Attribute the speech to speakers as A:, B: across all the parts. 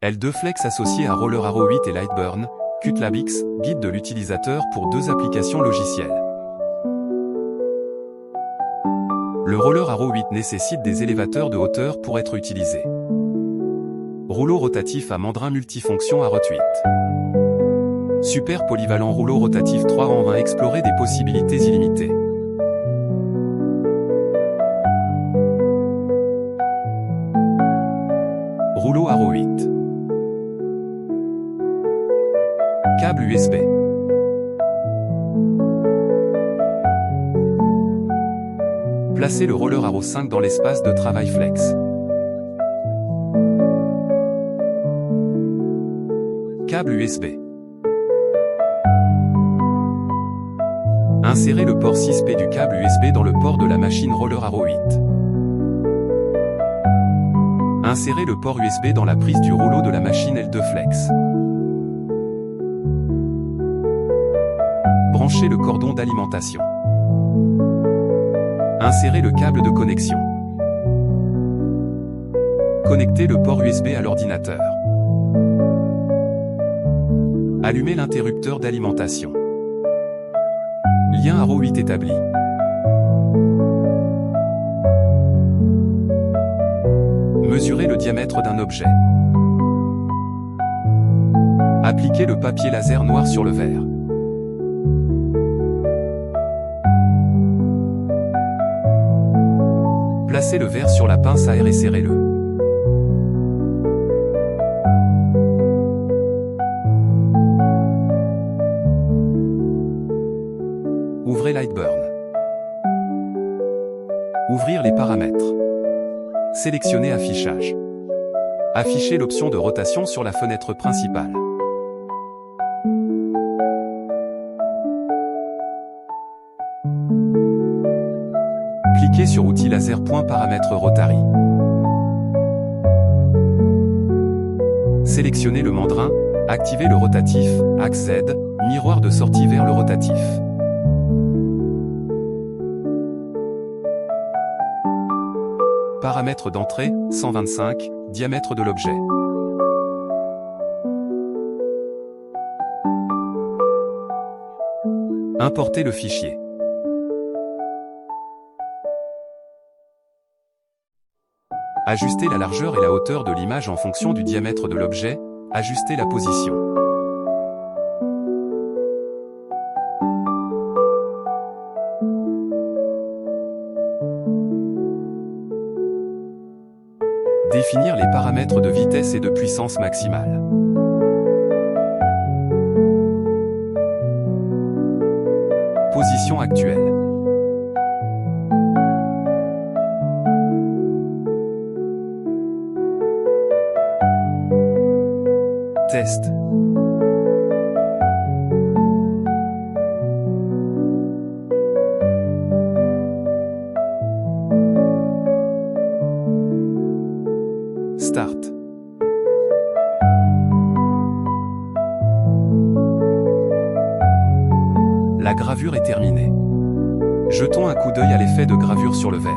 A: L2 Flex associé à Roller Arrow 8 et Lightburn, QtLabX, guide de l'utilisateur pour 2 applications logicielles. Le Roller Arrow 8 nécessite des élévateurs de hauteur pour être utilisé. Rouleau rotatif à mandrin multifonction à Rot 8. Super polyvalent rouleau rotatif 3 en 1 explorer des possibilités illimitées. Rouleau Arrow 8. Câble USB. Placez le Roller Arrow 5 dans l'espace de travail Flex. Câble USB. Insérez le port 6P du câble USB dans le port de la machine Roller Arrow 8. Insérez le port USB dans la prise du rouleau de la machine L2 Flex. Branchez le cordon d'alimentation. Insérez le câble de connexion. Connectez le port USB à l'ordinateur. Allumez l'interrupteur d'alimentation. Lien Arrow 8 établi. Mesurez le diamètre d'un objet. Appliquez le papier laser noir sur le verre. Placez le verre sur la pince à air et serrez-le. Ouvrez Lightburn. Ouvrir les paramètres. Sélectionnez Affichage. Affichez l'option de rotation sur la fenêtre principale. Cliquez sur Outil laser. Paramètres Rotary. Sélectionnez le mandrin, activez le rotatif, axe Z, miroir de sortie vers le rotatif. Paramètres d'entrée, 125, diamètre de l'objet. Importez le fichier. Ajustez la largeur et la hauteur de l'image en fonction du diamètre de l'objet, ajustez la position. Définir les paramètres de vitesse et de puissance maximale. Position actuelle. Test. Start. La gravure est terminée. Jetons un coup d'œil à l'effet de gravure sur le verre.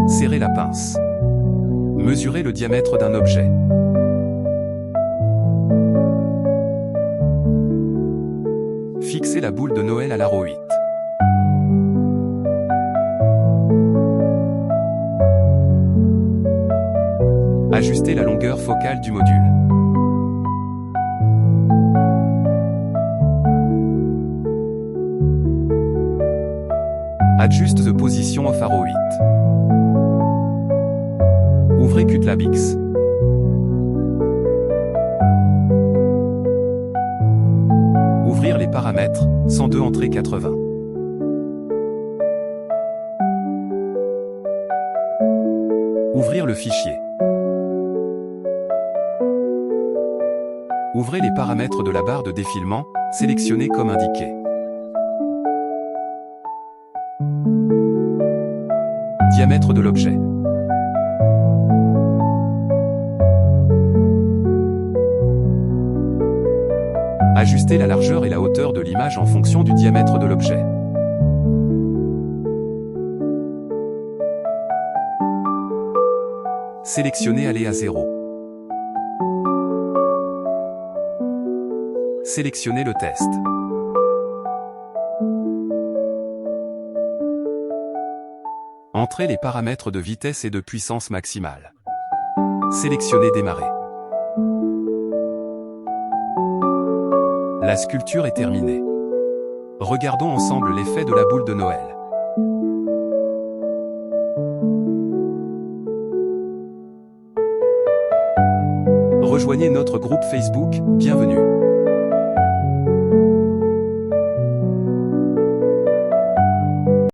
A: Serrez la pince. Mesurez le diamètre d'un objet. Fixez la boule de Noël à l'Arrow 8. Ajustez la longueur focale du module. Adjust the position of Arrow 8. Ouvrez QtLabX. Ouvrir les paramètres, 102 entrée 80. Ouvrir le fichier. Ouvrez les paramètres de la barre de défilement, sélectionnez comme indiqué. Diamètre de l'objet. Ajustez la largeur et la hauteur de l'image en fonction du diamètre de l'objet. Sélectionnez Aller à 0. Sélectionnez le test. Entrez les paramètres de vitesse et de puissance maximale. Sélectionnez Démarrer. La sculpture est terminée. Regardons ensemble l'effet de la boule de Noël. Rejoignez notre groupe Facebook, bienvenue.